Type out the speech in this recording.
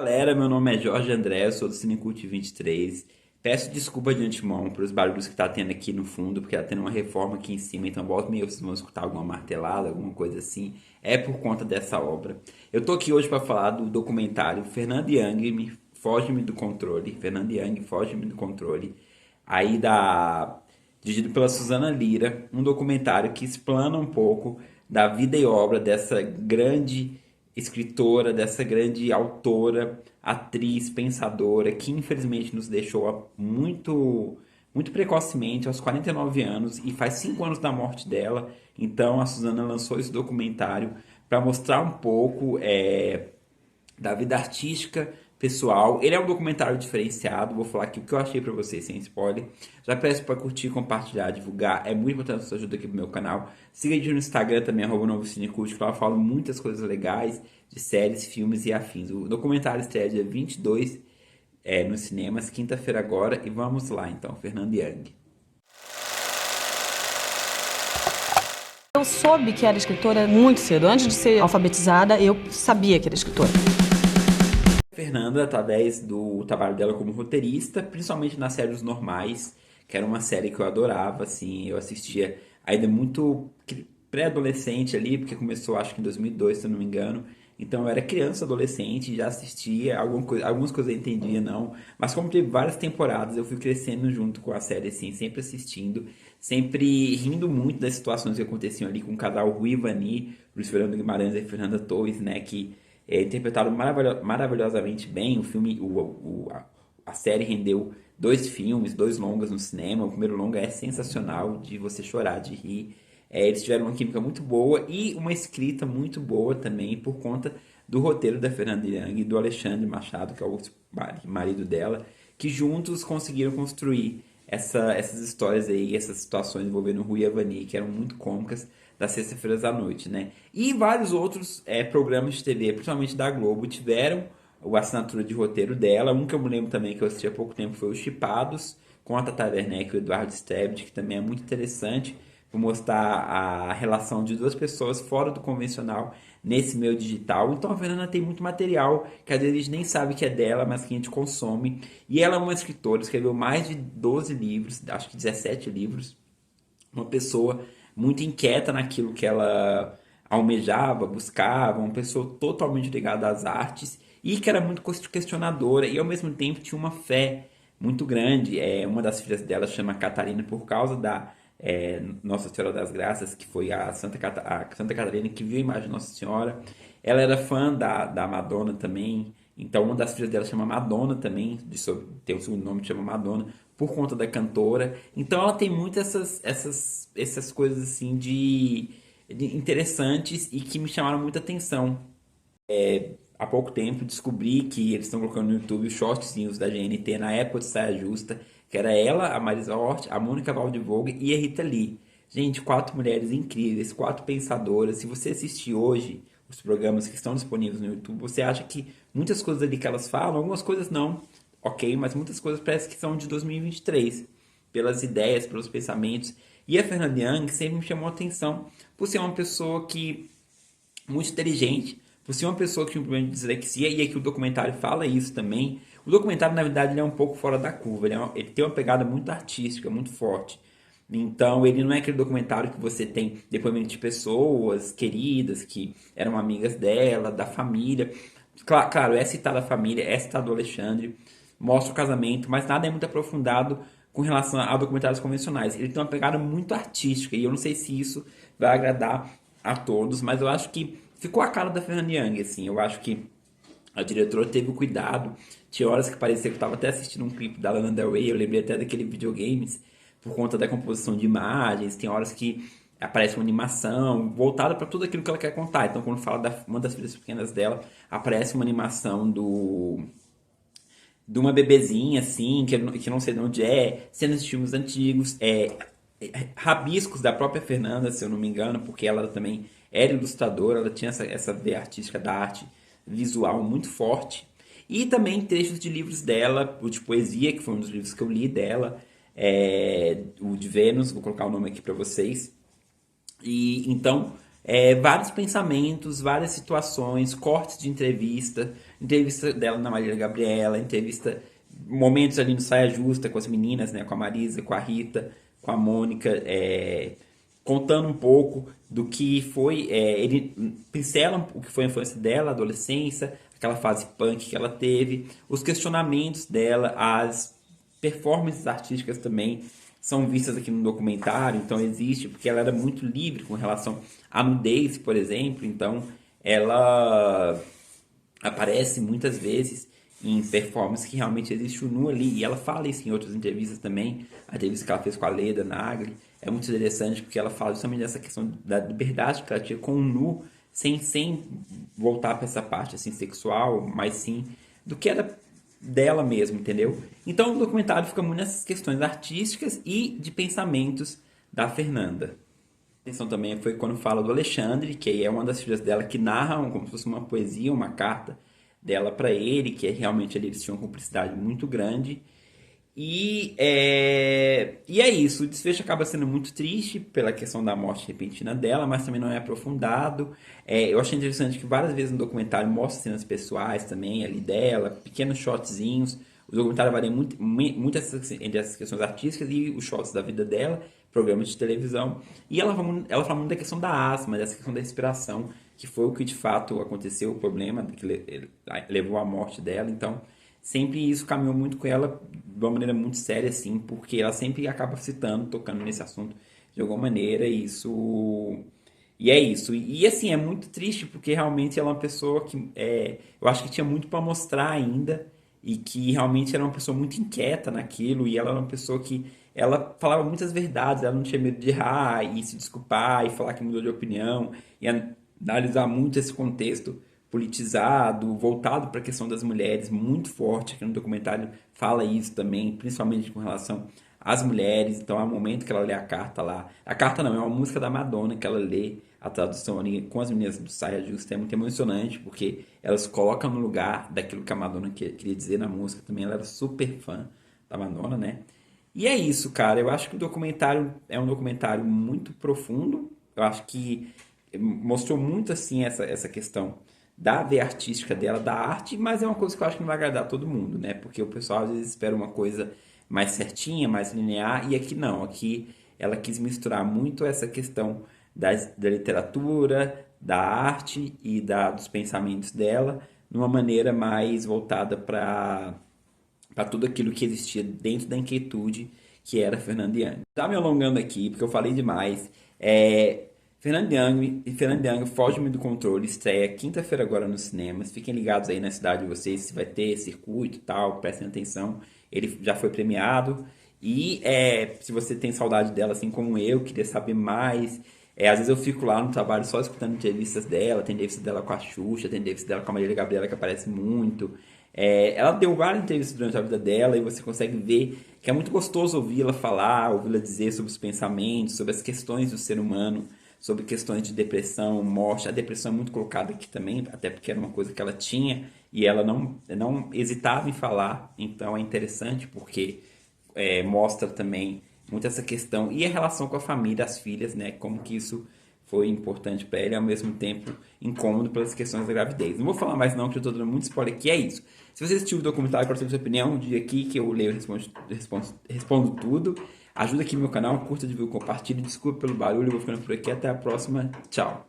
Galera, meu nome é Jorge André, eu sou do Cinecult 23. Peço desculpa de antemão pelos barulhos que tá tendo aqui no fundo, porque tá tendo uma reforma aqui em cima, então volta e meia vocês vão escutar alguma martelada, alguma coisa assim. É por conta dessa obra. Eu tô aqui hoje para falar do documentário Fernando Young, Foge-me do Controle. Fernando Young, Foge-me do Controle. Aí da dirigido pela Suzana Lira, um documentário que explana um pouco da vida e obra dessa grande escritora, dessa grande autora, atriz, pensadora, que infelizmente nos deixou muito precocemente, aos 49 anos, e faz 5 anos da morte dela. Então a Suzana lançou esse documentário para mostrar um pouco da vida artística pessoal. Ele é um documentário diferenciado. Vou falar aqui o que eu achei pra vocês sem spoiler. Já peço pra curtir, compartilhar, divulgar. É muito importante a sua ajuda aqui pro meu canal. Siga a gente no Instagram também, @NovoCineCult, que lá eu falo muitas coisas legais de séries, filmes e afins. O documentário estreia dia 22 nos cinemas, quinta-feira agora. E vamos lá então, Fernando Young. Eu soube que era escritora muito cedo. Antes de ser alfabetizada, eu sabia que era escritora. Fernanda, através do trabalho dela como roteirista, principalmente nas séries normais, que era uma série que eu adorava, assim, eu assistia ainda muito pré-adolescente ali, porque começou acho que em 2002, se eu não me engano. Então eu era criança, adolescente, já assistia, algumas coisas eu entendia, não. Mas como teve várias temporadas, eu fui crescendo junto com a série, assim, sempre assistindo, sempre rindo muito das situações que aconteciam ali com o casal Rui e Vani, Luiz Fernando Guimarães e Fernanda Torres, né, que interpretaram maravilhosamente bem. O filme, a série rendeu 2 filmes, 2 longas no cinema. O primeiro longa é sensacional, de você chorar, de rir. Eles tiveram uma química muito boa e uma escrita muito boa também por conta do roteiro da Fernanda Young e do Alexandre Machado, que é o marido dela, que juntos conseguiram construir essas histórias aí, essas situações envolvendo Rui e Avani, que eram muito cômicas, das sextas-feiras à noite, né? E vários outros programas de TV, principalmente da Globo, tiveram a assinatura de roteiro dela. Um que eu me lembro também que eu assisti há pouco tempo foi Os Chipados, com a Tata Werneck e o Eduardo Stebbit, que também é muito interessante, por mostrar a relação de duas pessoas fora do convencional nesse meio digital. Então a Fernanda tem muito material que às vezes a gente nem sabe que é dela, mas que a gente consome. E ela é uma escritora, escreveu mais de 12 livros, acho que 17 livros. Uma pessoa muito inquieta naquilo que ela almejava, buscava, uma pessoa totalmente ligada às artes e que era muito questionadora e ao mesmo tempo tinha uma fé muito grande. Uma das filhas dela chama Catarina por causa da Nossa Senhora das Graças, que foi a Santa Catarina que viu a imagem de Nossa Senhora. Ela era fã da Madonna também, então uma das filhas dela chama Madonna também, tem o segundo nome que chama Madonna, por conta da cantora. Então ela tem muitas essas coisas assim de interessantes e que me chamaram muita atenção. Há pouco tempo descobri que eles estão colocando no YouTube os shortzinhos da GNT na época de Saia Justa, que era ela, a Marisa Hort, a Mônica Waldvogue e a Rita Lee. Gente, 4 mulheres incríveis, 4 pensadoras. Se você assistir hoje os programas que estão disponíveis no YouTube, você acha que muitas coisas ali que elas falam, algumas coisas não, ok, mas muitas coisas parece que são de 2023, pelas ideias, pelos pensamentos. E a Fernanda Young sempre me chamou a atenção por ser uma pessoa que muito inteligente, por ser uma pessoa que tinha um problema de dislexia, e aqui o documentário fala isso também. O documentário, na verdade, ele é um pouco fora da curva, ele tem uma pegada muito artística, muito forte. Então, ele não é aquele documentário que você tem depoimento de pessoas queridas, que eram amigas dela, da família. Claro, é citada a família, é citado o Alexandre, mostra o casamento, mas nada é muito aprofundado com relação a documentários convencionais. Ele tem uma pegada muito artística, e eu não sei se isso vai agradar a todos, mas eu acho que ficou a cara da Fernanda Young, assim. Eu acho que a diretora teve o cuidado. Tinha horas que parecia que eu estava até assistindo um clipe da Lana Del Rey, eu lembrei até daquele videogames, por conta da composição de imagens. Tem horas que aparece uma animação voltada para tudo aquilo que ela quer contar. Então, quando fala da uma das filhas pequenas dela, aparece uma animação de uma bebezinha, assim, que eu não sei de onde é, cenas de filmes antigos, rabiscos da própria Fernanda, se eu não me engano, porque ela também era ilustradora, ela tinha essa veia artística da arte visual muito forte. E também trechos de livros dela, o de poesia, que foi um dos livros que eu li dela, o de Vênus, vou colocar o nome aqui para vocês. E então vários pensamentos, várias situações, cortes de entrevista dela na Marília Gabriela, entrevista, momentos ali no Saia Justa com as meninas, né, com a Marisa, com a Rita, com a Mônica, contando um pouco do que foi, ele pincela o que foi a infância dela, a adolescência, aquela fase punk que ela teve, os questionamentos dela, as performances artísticas também são vistas aqui no documentário, então existe, porque ela era muito livre com relação à nudez, por exemplo, então ela aparece muitas vezes em performances que realmente existe o nu ali, e ela fala isso em outras entrevistas também, a entrevista que ela fez com a Leda Nagli, é muito interessante porque ela fala justamente dessa questão da liberdade que ela tinha com o nu, sem voltar para essa parte assim sexual, mas sim do que era dela mesmo, entendeu? Então o documentário fica muito nessas questões artísticas e de pensamentos da Fernanda. A atenção também foi quando fala do Alexandre, que é uma das filhas dela que narram como se fosse uma poesia, uma carta dela para ele, que realmente eles tinham uma cumplicidade muito grande. E é isso, o desfecho acaba sendo muito triste pela questão da morte repentina dela, mas também não é aprofundado. Eu achei interessante que várias vezes no documentário mostra cenas pessoais também ali dela, pequenos shotzinhos. O documentário varia muito entre essas questões artísticas e os shots da vida dela, programas de televisão. E ela fala muito da questão da asma, dessa questão da respiração, que foi o que de fato aconteceu, o problema que levou à morte dela. Então, sempre isso caminhou muito com ela de uma maneira muito séria, assim, porque ela sempre acaba citando, tocando nesse assunto de alguma maneira, e isso. E é isso. E assim, é muito triste, porque realmente ela é uma pessoa que eu acho que tinha muito para mostrar ainda, e que realmente era uma pessoa muito inquieta naquilo, e ela era uma pessoa que ela falava muitas verdades, ela não tinha medo de errar e se desculpar e falar que mudou de opinião, e analisar muito esse contexto politizado, voltado para a questão das mulheres, muito forte, aqui no documentário fala isso também, principalmente com relação às mulheres. Então há um momento que ela lê a carta lá, a carta não, é uma música da Madonna que ela lê, a tradução ali com as meninas do Saia Justa é muito emocionante, porque elas colocam no lugar daquilo que a Madonna queria dizer na música também. Ela era super fã da Madonna, né? E é isso, cara, eu acho que o documentário é um documentário muito profundo, eu acho que mostrou muito assim essa questão da veia artística dela, da arte, mas é uma coisa que eu acho que não vai agradar todo mundo, né? Porque o pessoal às vezes espera uma coisa mais certinha, mais linear, e aqui não. Aqui ela quis misturar muito essa questão da literatura, da arte e dos pensamentos dela, numa maneira mais voltada para tudo aquilo que existia dentro da inquietude que era Fernanda Young. Tá me alongando aqui, porque eu falei demais. Fernanda Young, Foge-me do Controle, estreia quinta-feira agora nos cinemas. Fiquem ligados aí na cidade de vocês, se vai ter circuito e tal, prestem atenção. Ele já foi premiado. E se você tem saudade dela, assim como eu, queria saber mais. Às vezes eu fico lá no trabalho só escutando entrevistas dela. Tem entrevista dela com a Xuxa, tem entrevista dela com a Marília Gabriela, que aparece muito. Ela deu várias entrevistas durante a vida dela e você consegue ver que é muito gostoso ouvi-la falar, ouvi-la dizer sobre os pensamentos, sobre as questões do ser humano, sobre questões de depressão, morte. A depressão é muito colocada aqui também, até porque era uma coisa que ela tinha e ela não hesitava em falar. Então é interessante porque mostra também muito essa questão e a relação com a família, as filhas, né? Como que isso foi importante para ele e ao mesmo tempo incômodo pelas questões da gravidez. Não vou falar mais não, que eu estou dando muito spoiler aqui, é isso. Se você assistiu o documentário, quero saber sua opinião, diga aqui que eu leio e respondo tudo. Ajuda aqui no meu canal, curta, divulga, compartilha. Desculpa pelo barulho, eu vou ficando por aqui. Até a próxima. Tchau.